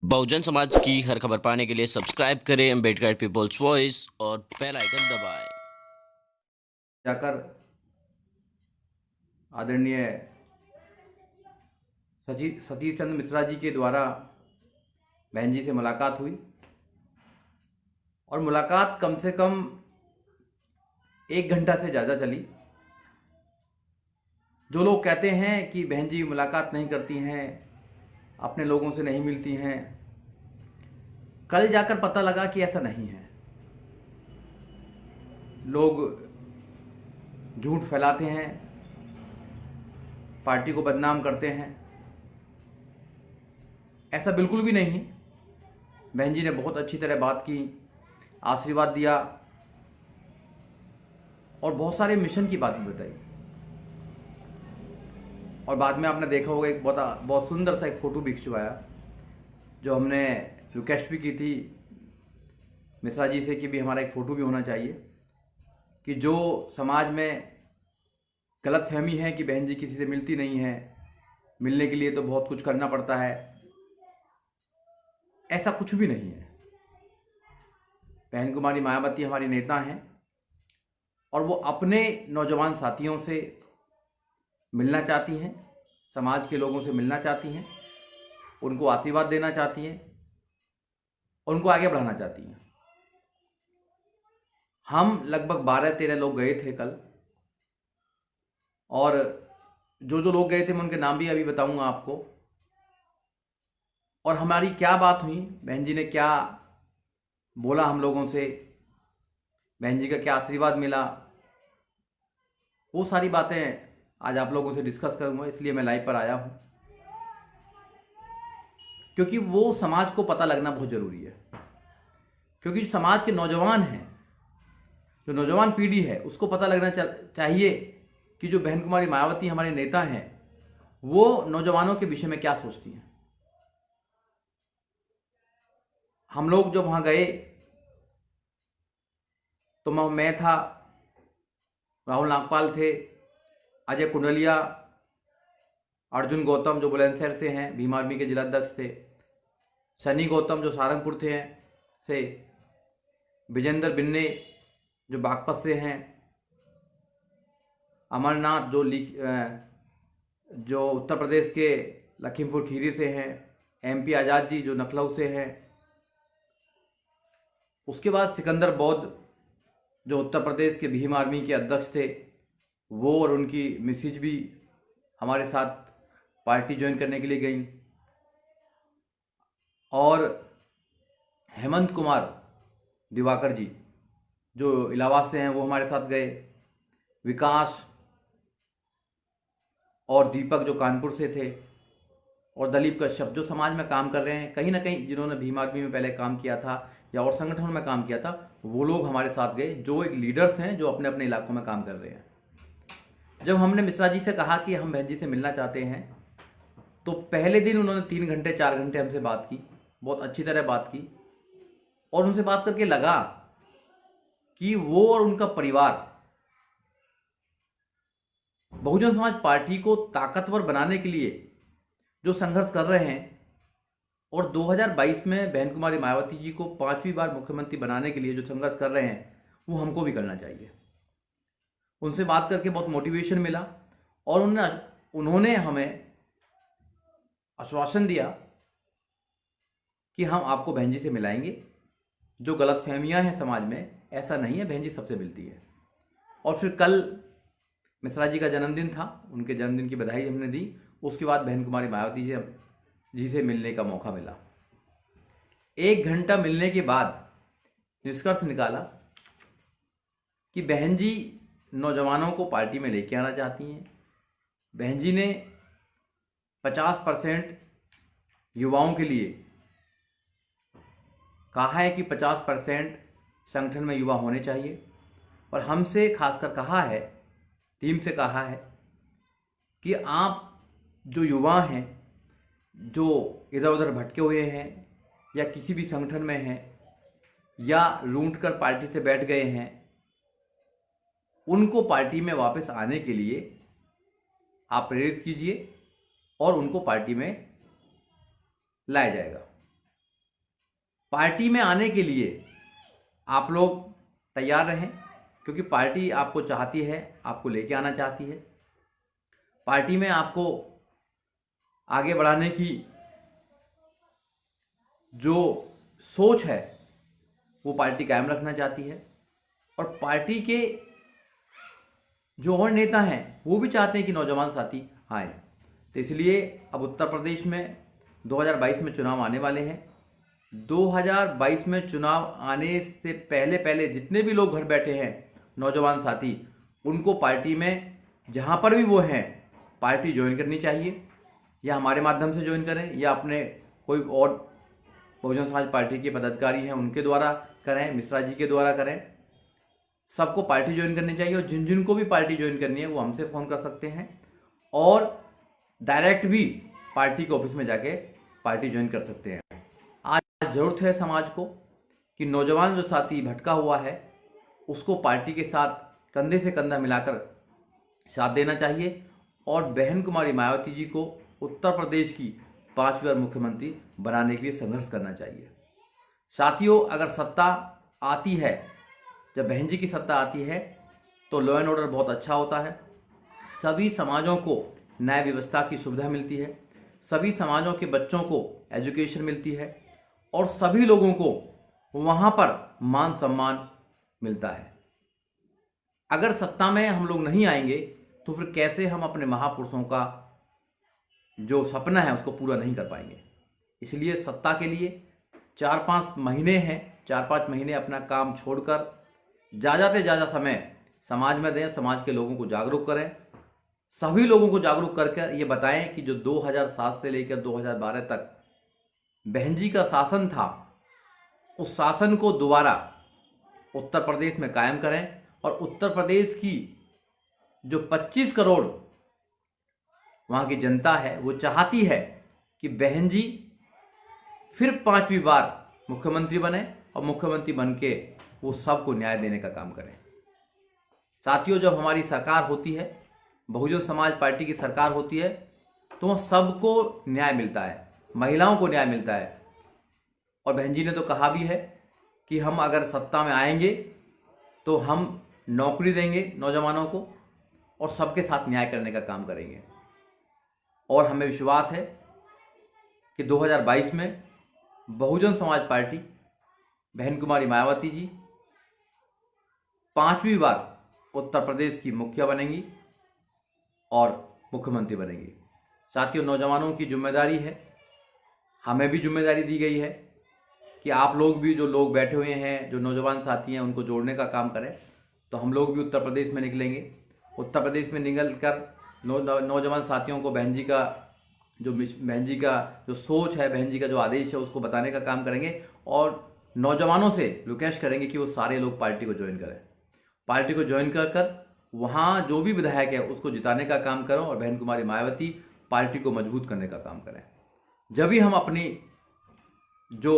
बहुजन समाज की हर खबर पाने के लिए सब्सक्राइब करें अम्बेडकर पीपल्स वॉइस और बेल आइकन दबाएं। जाकर आदरणीय सतीश चंद्र मिश्रा जी के द्वारा बहन जी से मुलाकात हुई और मुलाकात कम से कम 1 घंटा से ज़्यादा चली। जो लोग कहते हैं कि बहन जी मुलाकात नहीं करती हैं, अपने लोगों से नहीं मिलती हैं, कल जाकर पता लगा कि ऐसा नहीं है। लोग झूठ फैलाते हैं, पार्टी को बदनाम करते हैं। ऐसा बिल्कुल भी नहीं। बहन जी ने बहुत अच्छी तरह बात की, आशीर्वाद दिया और बहुत सारे मिशन की बात भी बताई। और बाद में आपने देखा होगा एक बहुत सुंदर सा एक फ़ोटो भी खिंचवाया, जो हमने रिक्वेस्ट भी की थी मिश्रा जी से कि भी हमारा एक फ़ोटो भी होना चाहिए, कि जो समाज में गलतफहमी है कि बहन जी किसी से मिलती नहीं है, मिलने के लिए तो बहुत कुछ करना पड़ता है, ऐसा कुछ भी नहीं है। बहन कुमारी मायावती हमारी नेता हैं और वो अपने नौजवान साथियों से मिलना चाहती हैं, समाज के लोगों से मिलना चाहती हैं, उनको आशीर्वाद देना चाहती हैं, उनको आगे बढ़ाना चाहती हैं। हम लगभग 12-13 लोग गए थे कल, और जो जो लोग गए थे मैं उनके नाम भी अभी बताऊंगा आपको। और हमारी क्या बात हुई, बहन जी ने क्या बोला हम लोगों से, बहन जी का क्या आशीर्वाद मिला, वो सारी बातें आज आप लोगों से डिस्कस करूंगा। इसलिए मैं लाइव पर आया हूं, क्योंकि वो समाज को पता लगना बहुत ज़रूरी है। क्योंकि जो समाज के नौजवान हैं, जो नौजवान पीढ़ी है, उसको पता लगना चाहिए कि जो बहन कुमारी मायावती हमारे नेता हैं, वो नौजवानों के विषय में क्या सोचती हैं। हम लोग जब वहाँ गए तो मैं था, राहुल नागपाल थे, अजय कुंडलिया, अर्जुन गौतम जो बुलंदशहर से हैं, भीम आर्मी के जिलाध्यक्ष थे, सनी गौतम जो सहारनपुर से, विजेंद्र बिन्ने जो बागपत से हैं, अमरनाथ जो उत्तर प्रदेश के लखीमपुर खीरी से हैं, MP आज़ाद जी जो लखनऊ से हैं, उसके बाद सिकंदर बौद्ध जो उत्तर प्रदेश के भीम आर्मी के अध्यक्ष थे, वो और उनकी मिसिज भी हमारे साथ पार्टी ज्वाइन करने के लिए गई। और हेमंत कुमार दिवाकर जी जो इलाहाबाद से हैं, वो हमारे साथ गए। विकास और दीपक जो कानपुर से थे, और दलीप कश्यप जो समाज में काम कर रहे हैं, कहीं ना कहीं जिन्होंने भीम आर्मी में पहले काम किया था या और संगठनों में काम किया था, वो लोग हमारे साथ गए, जो एक लीडर्स हैं जो अपने अपने इलाकों में काम कर रहे हैं। जब हमने मिश्रा जी से कहा कि हम बहन जी से मिलना चाहते हैं, तो पहले दिन उन्होंने 3 घंटे 4 घंटे हमसे बात की, बहुत अच्छी तरह बात की। और उनसे बात करके लगा कि वो और उनका परिवार बहुजन समाज पार्टी को ताकतवर बनाने के लिए जो संघर्ष कर रहे हैं, और 2022 में बहन कुमारी मायावती जी को 5वीं बार मुख्यमंत्री बनाने के लिए जो संघर्ष कर रहे हैं, वो हमको भी करना चाहिए। उनसे बात करके बहुत मोटिवेशन मिला, और उन्होंने हमें आश्वासन दिया कि हम आपको बहन जी से मिलाएंगे। जो गलतफहमियां हैं समाज में, ऐसा नहीं है, बहन जी सबसे मिलती है। और फिर कल मिश्रा जी का जन्मदिन था, उनके जन्मदिन की बधाई हमने दी। उसके बाद बहन कुमारी मायावती जी से मिलने का मौका मिला। 1 घंटा मिलने के बाद निष्कर्ष निकाला कि बहन जी नौजवानों को पार्टी में लेके आना चाहती हैं। बहन जी ने 50% युवाओं के लिए कहा है कि 50% संगठन में युवा होने चाहिए। और हमसे खासकर कहा है, टीम से कहा है कि आप जो युवा हैं, जो इधर उधर भटके हुए हैं, या किसी भी संगठन में हैं, या रूंट कर पार्टी से बैठ गए हैं, उनको पार्टी में वापस आने के लिए आप प्रेरित कीजिए और उनको पार्टी में लाया जाएगा। पार्टी में आने के लिए आप लोग तैयार रहें, क्योंकि पार्टी आपको चाहती है, आपको लेके आना चाहती है। पार्टी में आपको आगे बढ़ाने की जो सोच है वो पार्टी कायम रखना चाहती है, और पार्टी के जो और नेता हैं वो भी चाहते हैं कि नौजवान साथी आए। तो इसलिए अब उत्तर प्रदेश में 2022 में चुनाव आने वाले हैं। 2022 में चुनाव आने से पहले पहले जितने भी लोग घर बैठे हैं नौजवान साथी, उनको पार्टी में जहाँ पर भी वो हैं पार्टी ज्वाइन करनी चाहिए, या हमारे माध्यम से ज्वाइन करें, या अपने कोई और बहुजन समाज पार्टी के पदाधिकारी हैं उनके द्वारा करें, मिश्रा जी के द्वारा करें। सबको पार्टी ज्वाइन करनी चाहिए, और जिन जिन को भी पार्टी ज्वाइन करनी है वो हमसे फ़ोन कर सकते हैं, और डायरेक्ट भी पार्टी के ऑफिस में जाके पार्टी ज्वाइन कर सकते हैं। आज ज़रूरत है समाज को कि नौजवान जो साथी भटका हुआ है उसको पार्टी के साथ कंधे से कंधा मिलाकर साथ देना चाहिए, और बहन कुमारी मायावती जी को उत्तर प्रदेश की 5वीं बार मुख्यमंत्री बनाने के लिए संघर्ष करना चाहिए। साथियों, अगर सत्ता आती है, जब बहन जी की सत्ता आती है तो लॉ एंड ऑर्डर बहुत अच्छा होता है, सभी समाजों को न्याय व्यवस्था की सुविधा मिलती है, सभी समाजों के बच्चों को एजुकेशन मिलती है, और सभी लोगों को वहाँ पर मान सम्मान मिलता है। अगर सत्ता में हम लोग नहीं आएंगे तो फिर कैसे हम अपने महापुरुषों का जो सपना है उसको पूरा नहीं कर पाएंगे। इसलिए सत्ता के लिए 4-5 महीने हैं, 4-5 महीने अपना काम छोड़कर ज़्यादा से ज़्यादा समय समाज में दें, समाज के लोगों को जागरूक करें, सभी लोगों को जागरूक करके ये बताएं कि जो 2007 से लेकर 2012 तक बहन जी का शासन था, उस शासन को दोबारा उत्तर प्रदेश में कायम करें, और उत्तर प्रदेश की जो 25 करोड़ वहाँ की जनता है वो चाहती है कि बहन जी फिर 5वीं बार मुख्यमंत्री बने, और मुख्यमंत्री बन के वो सबको न्याय देने का काम करें। साथियों, जब हमारी सरकार होती है, बहुजन समाज पार्टी की सरकार होती है, तो वह सबको न्याय मिलता है, महिलाओं को न्याय मिलता है। और बहन जी ने तो कहा भी है कि हम अगर सत्ता में आएंगे तो हम नौकरी देंगे नौजवानों को, और सबके साथ न्याय करने का काम करेंगे। और हमें विश्वास है कि 2022 में बहुजन समाज पार्टी बहन कुमारी मायावती जी 5वीं बार उत्तर प्रदेश की मुखिया बनेंगी और मुख्यमंत्री बनेंगी। साथियों, नौजवानों की जिम्मेदारी है, हमें भी जिम्मेदारी दी गई है कि आप लोग भी, जो लोग बैठे हुए हैं, जो नौजवान साथी हैं, उनको जोड़ने का काम करें। तो हम लोग भी उत्तर प्रदेश में निकलेंगे, उत्तर प्रदेश में निकल कर नौजवान साथियों को बहन जी का जो सोच है, बहन जी का जो आदेश है, उसको बताने का काम करेंगे, और नौजवानों से रिक्वेस्ट करेंगे कि वो सारे लोग पार्टी को ज्वाइन करें। पार्टी को ज्वाइन कर वहाँ जो भी विधायक है उसको जिताने का काम करो, और बहन कुमारी मायावती पार्टी को मजबूत करने का काम करें। जब भी हम अपनी जो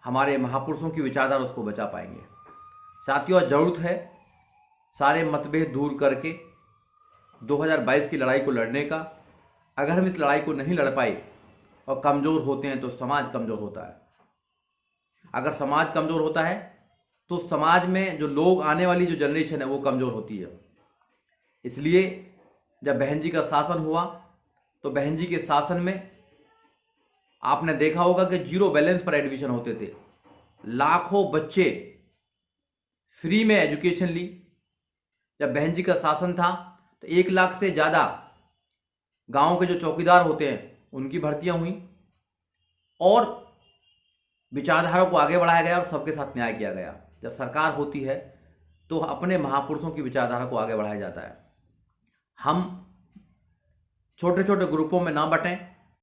हमारे महापुरुषों की विचारधारा उसको बचा पाएंगे। साथियों, जरूरत है सारे मतभेद दूर करके 2022 की लड़ाई को लड़ने का। अगर हम इस लड़ाई को नहीं लड़ पाए और कमज़ोर होते हैं तो समाज कमज़ोर होता है। अगर समाज कमज़ोर होता है तो समाज में जो लोग, आने वाली जो जनरेशन है वो कमज़ोर होती है। इसलिए जब बहन जी का शासन हुआ तो बहन जी के शासन में आपने देखा होगा कि 0 बैलेंस पर एडमिशन होते थे, लाखों बच्चे फ्री में एजुकेशन ली। जब बहन जी का शासन था तो 1 लाख से ज़्यादा गांव के जो चौकीदार होते हैं उनकी भर्तियां हुई, और विचारधारा को आगे बढ़ाया गया और सबके साथ न्याय किया गया। जब सरकार होती है तो अपने महापुरुषों की विचारधारा को आगे बढ़ाया जाता है। हम छोटे छोटे ग्रुपों में ना बटें,